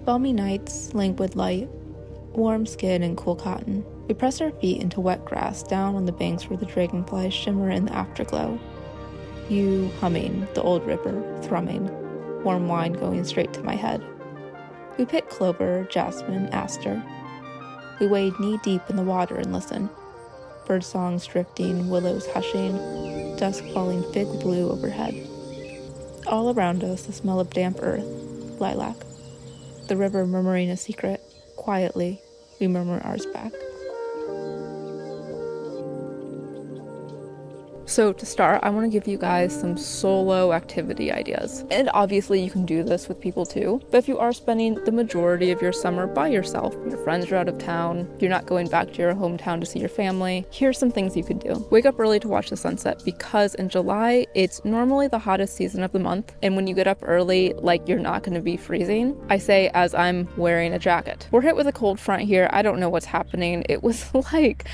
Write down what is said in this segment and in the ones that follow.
Balmy nights, languid light, warm skin and cool cotton. We press our feet into wet grass down on the banks where the dragonflies shimmer in the afterglow. You humming, the old river thrumming, warm wine going straight to my head. We pick clover, jasmine, aster. We wade knee-deep in the water and listen. Bird songs drifting, willows hushing, dusk falling fig blue overhead. All around us, the smell of damp earth, lilac. The river murmuring a secret. Quietly, we murmur ours back. So to start, I want to give you guys some solo activity ideas. And obviously you can do this with people too. But if you are spending the majority of your summer by yourself, your friends are out of town, you're not going back to your hometown to see your family, here's some things you could do. Wake up early to watch the sunset because in July, it's normally the hottest season of the month. And when you get up early, like you're not going to be freezing. I say as I'm wearing a jacket. We're hit with a cold front here. I don't know what's happening. It was like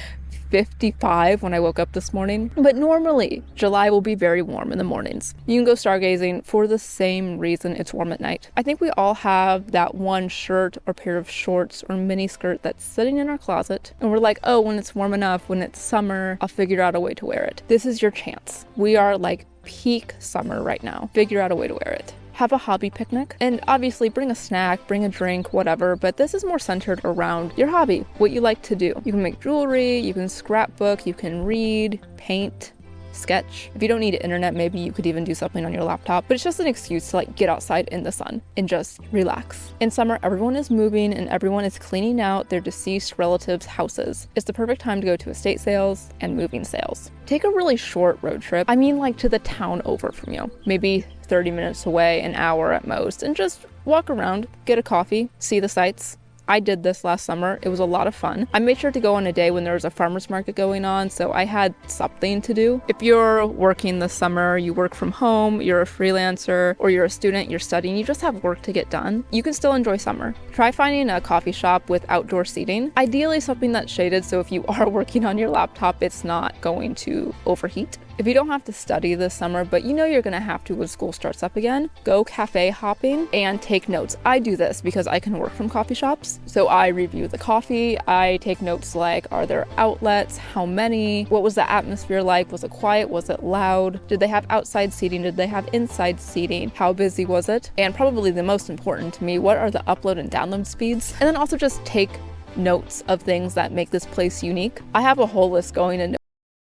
55 when I woke up this morning, but normally July will be very warm in the mornings. You can go stargazing for the same reason it's warm at night. I think we all have that one shirt or pair of shorts or mini skirt that's sitting in our closet and we're like, oh, when it's warm enough, when it's summer, I'll figure out a way to wear it. This is your chance. We are like peak summer right now. Figure out a way to wear it. Have a hobby picnic, and obviously bring a snack, bring a drink, whatever, but this is more centered around your hobby, what you like to do. You can make jewelry, you can scrapbook, you can read, paint, sketch. If you don't need internet, maybe you could even do something on your laptop, but it's just an excuse to like get outside in the sun and just relax. In summer, everyone is moving and everyone is cleaning out their deceased relatives' houses. It's the perfect time to go to estate sales and moving sales. Take a really short road trip. I mean like to the town over from you, maybe 30 minutes away, an hour at most, and just walk around, get a coffee, see the sights. I did this last summer. It was a lot of fun. I made sure to go on a day when there was a farmer's market going on, so I had something to do. If you're working this summer, you work from home, you're a freelancer, or you're a student, you're studying, you just have work to get done, you can still enjoy summer. Try finding a coffee shop with outdoor seating. Ideally something that's shaded, so if you are working on your laptop, it's not going to overheat. If you don't have to study this summer, but you know you're gonna have to when school starts up again, go cafe hopping and take notes. I do this because I can work from coffee shops. So I review the coffee, I take notes like, are there outlets? How many? What was the atmosphere like? Was it quiet? Was it loud? Did they have outside seating? Did they have inside seating? How busy was it? And probably the most important to me, what are the upload and download speeds? And then also just take notes of things that make this place unique. I have a whole list going in.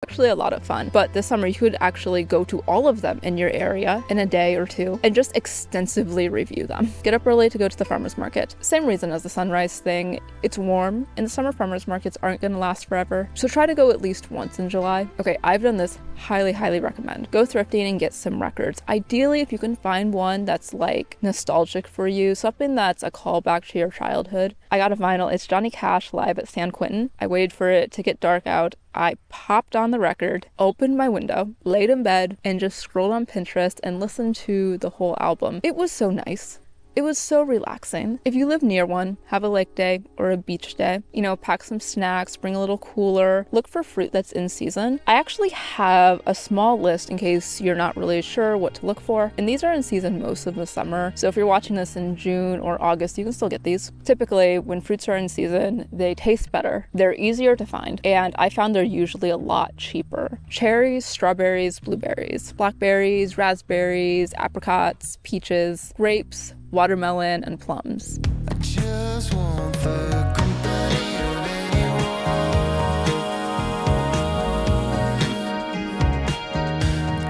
Actually a lot of fun, but this summer you could actually go to all of them in your area in a day or two and just extensively review them. Get up early to go to the farmer's market. Same reason as the sunrise thing. It's warm and the summer farmer's markets aren't going to last forever, so try to go at least once in July. Okay, I've done this. Highly recommend. Go thrifting and get some records. Ideally, if you can find one that's like nostalgic for you, something that's a callback to your childhood. I got a vinyl. It's Johnny Cash live at San Quentin. I waited for it to get dark out. I popped on the record, opened my window, laid in bed, and just scrolled on Pinterest and listened to the whole album. It was so nice. It was so relaxing. If you live near one, have a lake day or a beach day. You know, pack some snacks, bring a little cooler, look for fruit that's in season. I actually have a small list in case you're not really sure what to look for. And these are in season most of the summer. So if you're watching this in June or August, you can still get these. Typically, when fruits are in season, they taste better. They're easier to find. And I found they're usually a lot cheaper. Cherries, strawberries, blueberries, blackberries, raspberries, apricots, peaches, grapes, watermelon, and plums. I just want the company of anyone.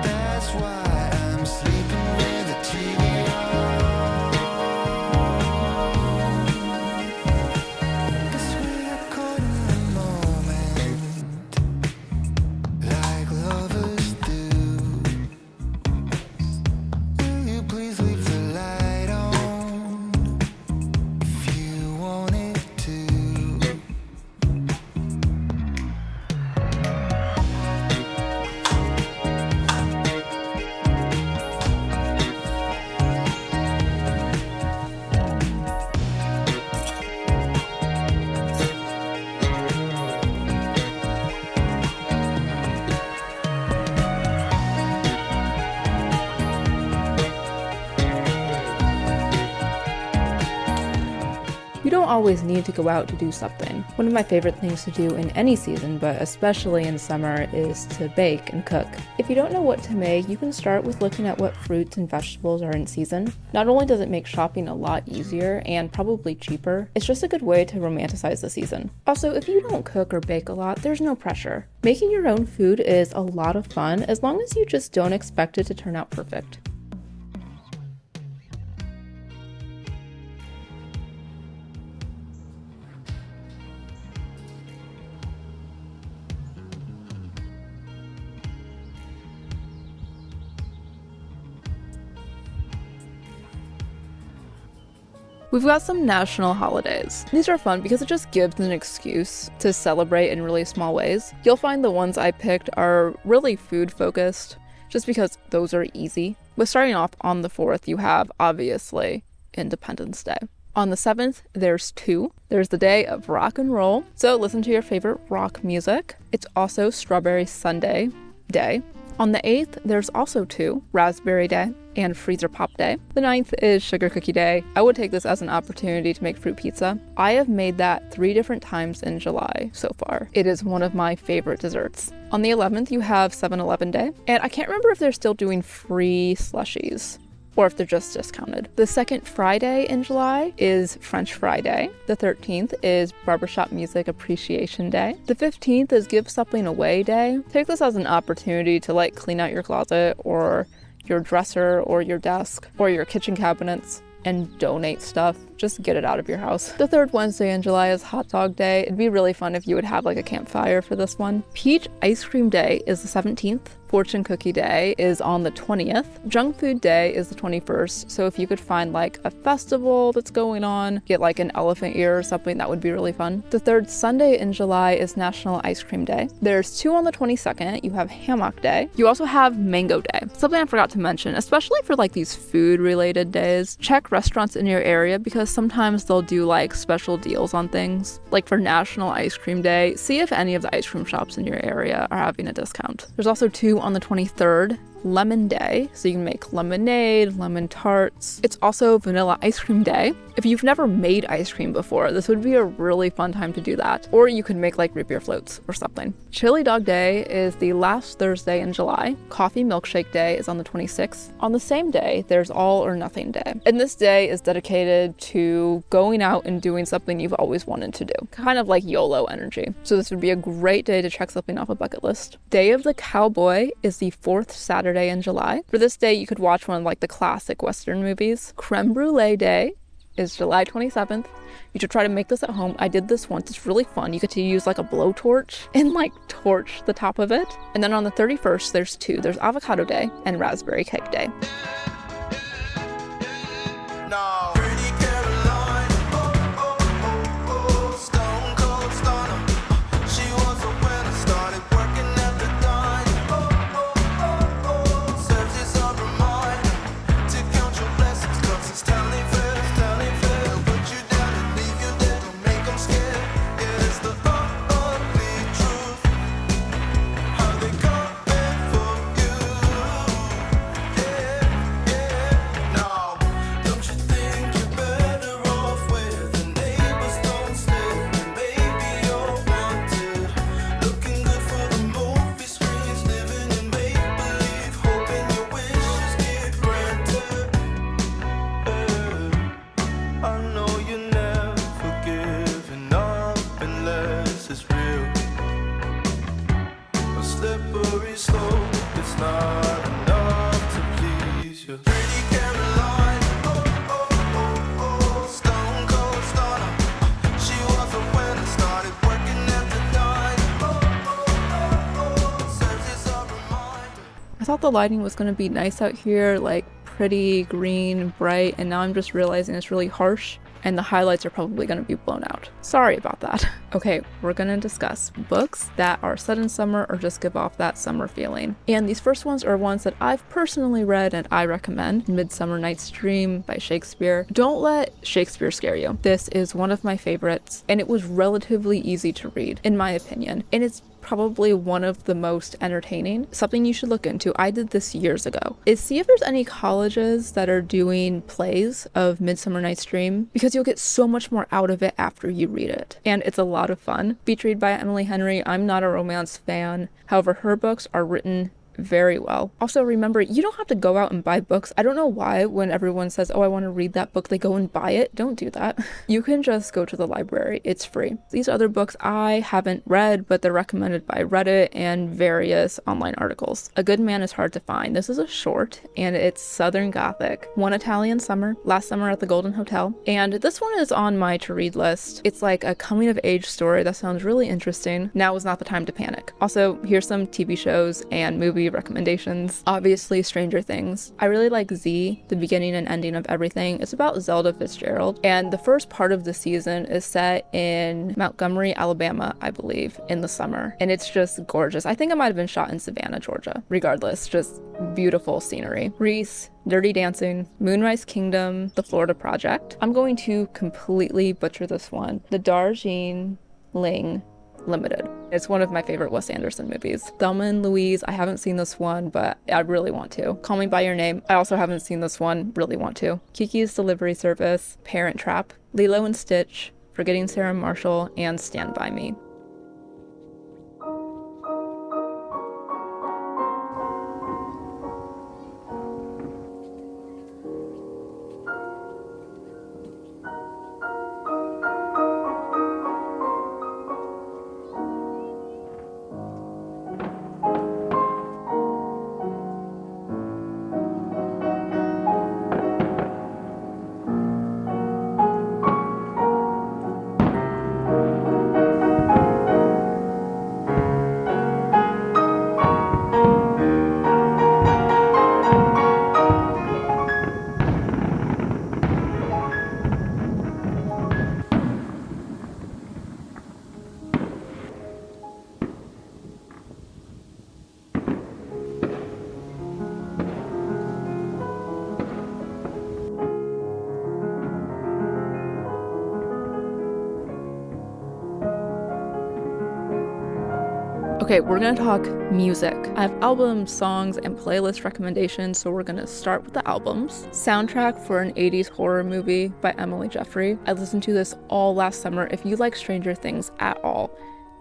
That's why I'm sleeping with the TV on. 'Cause we're caught in the moment, like lovers do. Will you please leave the light on? If you want it to You don't always need to go out to do something. One of my favorite things to do in any season, but especially in summer, is to bake and cook. If you don't know what to make, you can start with looking at what fruits and vegetables are in season. Not only does it make shopping a lot easier and probably cheaper, it's just a good way to romanticize the season. Also, if you don't cook or bake a lot, there's no pressure. Making your own food is a lot of fun as long as you just don't expect it to turn out perfect. We've got some national holidays. These are fun because it just gives an excuse to celebrate in really small ways. You'll find the ones I picked are really food focused, just because those are easy. But starting off on the 4th, you have, obviously, Independence Day. On the 7th, there's 2. There's the day of rock and roll, so listen to your favorite rock music. It's also Strawberry Sundae Day. On the 8th, there's also 2, Raspberry Day and Freezer Pop Day. The 9th is Sugar Cookie Day. I would take this as an opportunity to make fruit pizza. I have made that 3 different times in July so far. It is one of my favorite desserts. On the 11th, you have 7-Eleven Day, and I can't remember if they're still doing free slushies or if they're just discounted. The second Friday in July is French Fry Day. The 13th is Barbershop Music Appreciation Day. The 15th is Give Something Away Day. Take this as an opportunity to clean out your closet or your dresser or your desk or your kitchen cabinets and donate stuff. Just get it out of your house. The third Wednesday in July is Hot Dog Day. It'd be really fun if you would have a campfire for this one. Peach Ice Cream Day is the 17th. Fortune Cookie Day is on the 20th. Junk Food Day is the 21st. So if you could find a festival that's going on, get an elephant ear or something, that would be really fun. The third Sunday in July is National Ice Cream Day. There's 2 on the 22nd. You have Hammock Day. You also have Mango Day. Something I forgot to mention, especially for these food related days, check restaurants in your area because sometimes they'll do special deals on things. For National Ice Cream Day, see if any of the ice cream shops in your area are having a discount. There's also 2 on the 23rd, Lemon Day, so you can make lemonade, lemon tarts. It's also Vanilla Ice Cream Day. If you've never made ice cream before, this would be a really fun time to do that. Or you could make root beer floats or something. Chili Dog Day is the last Thursday in July. Coffee Milkshake Day is on the 26th. On the same day, there's All or Nothing Day. And this day is dedicated to going out and doing something you've always wanted to do. Kind of like YOLO energy. So this would be a great day to check something off a bucket list. Day of the Cowboy is the 4th Saturday in July. For this day, you could watch one of the classic Western movies. Creme Brulee Day is July 27th. You should try to make this at home. I did this once. It's really fun. You get to use a blowtorch and torch the top of it. And then on the 31st, there's 2. There's Avocado Day and Raspberry Cake Day. No. I thought the lighting was going to be nice out here, pretty, green, bright, and now I'm just realizing it's really harsh and the highlights are probably going to be blown out. Sorry about that. Okay, we're going to discuss books that are set in summer or just give off that summer feeling. And these first ones are ones that I've personally read and I recommend. Midsummer Night's Dream by Shakespeare. Don't let Shakespeare scare you. This is one of my favorites and it was relatively easy to read, in my opinion. And it's probably one of the most entertaining. Something you should look into, I did this years ago, is see if there's any colleges that are doing plays of Midsummer Night's Dream, because because you'll get so much more out of it after you read it. And it's a lot of fun. Featured by Emily Henry. I'm not a romance fan. However, her books are written very well. Also, remember, you don't have to go out and buy books. I don't know why when everyone says, oh, I want to read that book, they go and buy it. Don't do that. You can just go to the library. It's free. These other books I haven't read, but they're recommended by Reddit and various online articles. A Good Man is Hard to Find. This is a short, and it's Southern Gothic. One Italian Summer, Last Summer at the Golden Hotel. And this one is on my to-read list. It's like a coming-of-age story that sounds really interesting. Now is not the time to panic. Also, here's some TV shows and movie recommendations. Obviously, Stranger Things. I really like Z, the beginning and ending of everything. It's about Zelda Fitzgerald, and the first part of the season is set in Montgomery, Alabama, I believe, in the summer, and it's just gorgeous. I think it might have been shot in Savannah, Georgia. Regardless, just beautiful scenery. Reese, Dirty Dancing, Moonrise Kingdom, The Florida Project. I'm going to completely butcher this one. The Darjeeling Limited. It's one of my favorite Wes Anderson movies. Thelma and Louise, I haven't seen this one, but I really want to. Call Me By Your Name, I also haven't seen this one, really want to. Kiki's Delivery Service, Parent Trap, Lilo and Stitch, Forgetting Sarah Marshall, and Stand By Me. Okay, we're gonna talk music. I have albums, songs, and playlist recommendations, so we're gonna start with the albums. Soundtrack for an 80s horror movie by Emily Jeffrey. I listened to this all last summer. If you like Stranger Things at all,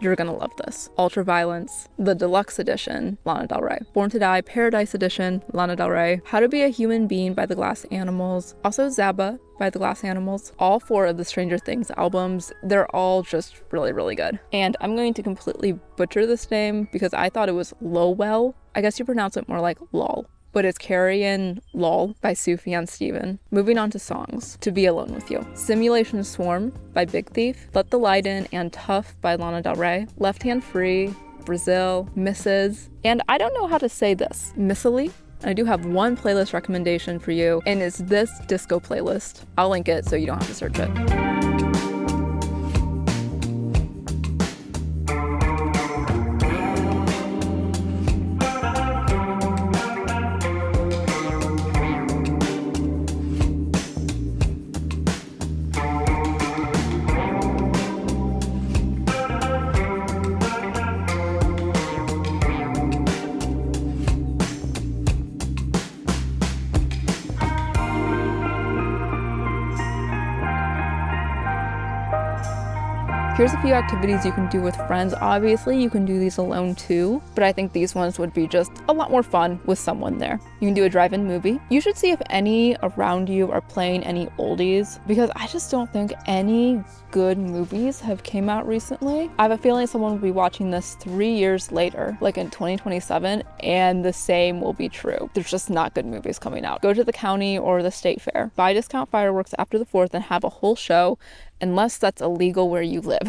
you're gonna love this. Ultraviolence, the deluxe edition, Lana Del Rey. Born to Die, Paradise edition, Lana Del Rey. How to Be a Human Being by the Glass Animals. Also Zaba by the Glass Animals. All 4 of the Stranger Things albums, they're all just really, really good. And I'm going to completely butcher this name because I thought it was Lowell. I guess you pronounce it more like lol. But it's Carrie and Lol by Sufjan Stevens. Moving on to songs. To Be Alone With You. Simulation Swarm by Big Thief. Let the Light In and Tough by Lana Del Rey. Left Hand Free, Brazil, Mrs. And I don't know how to say this. Missily? I do have one playlist recommendation for you, and it's this disco playlist. I'll link it so you don't have to search it. Here's a few activities you can do with friends. Obviously, you can do these alone too, but I think these ones would be just a lot more fun with someone there. You can do a drive-in movie. You should see if any around you are playing any oldies, because I just don't think any good movies have came out recently. I have a feeling someone will be watching this 3 years later, like in 2027, and the same will be true. There's just not good movies coming out. Go to the county or the state fair. Buy discount fireworks after the 4th and have a whole show, unless that's illegal where you live.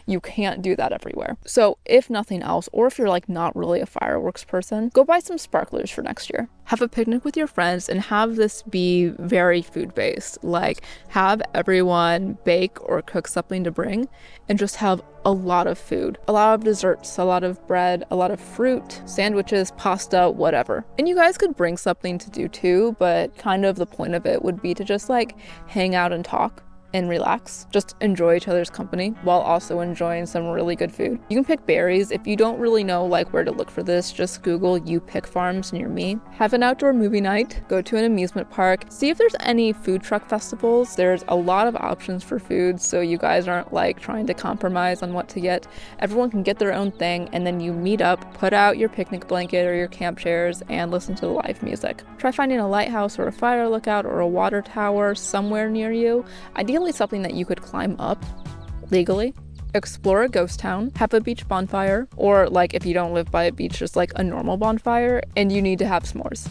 You can't do that everywhere. So if nothing else, or if you're like not really a fireworks person, go buy some sparklers for next year. Have a picnic with your friends and have this be very food-based. Like have everyone bake or cook something to bring and just have a lot of food. A lot of desserts, a lot of bread, a lot of fruit, sandwiches, pasta, whatever. And you guys could bring something to do too, but kind of the point of it would be to just like hang out and talk. and relax. Just enjoy each other's company while also enjoying some really good food. You can pick berries. If you don't really know like where to look for this, just Google "you pick farms" near me. Have an outdoor movie night, go to an amusement park, see if there's any food truck festivals. There's a lot of options for food, so you guys aren't like trying to compromise on what to get. Everyone can get their own thing, and then you meet up, put out your picnic blanket or your camp chairs, and listen to the live music. Try finding a lighthouse or a fire lookout or a water tower somewhere near you, ideally something that you could climb up legally. Explore a ghost town, have a beach bonfire, or like if you don't live by a beach, just like a normal bonfire, and you need to have s'mores.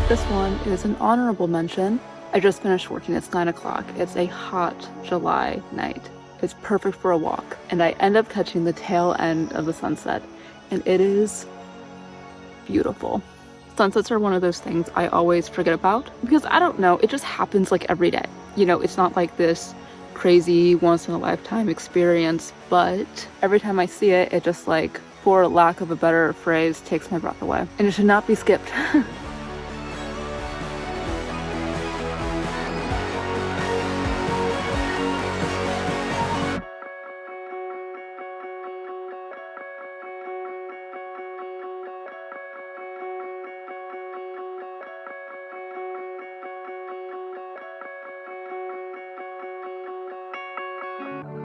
This one is an honorable mention. I just finished working. It's 9 o'clock. It's a hot July night. It's perfect for a walk. And I end up catching the tail end of the sunset. And it is beautiful. Sunsets are one of those things I always forget about because I don't know, it just happens like every day. You know, it's not like this crazy once in a lifetime experience, but every time I see it, it just like, for lack of a better phrase, takes my breath away. And it should not be skipped.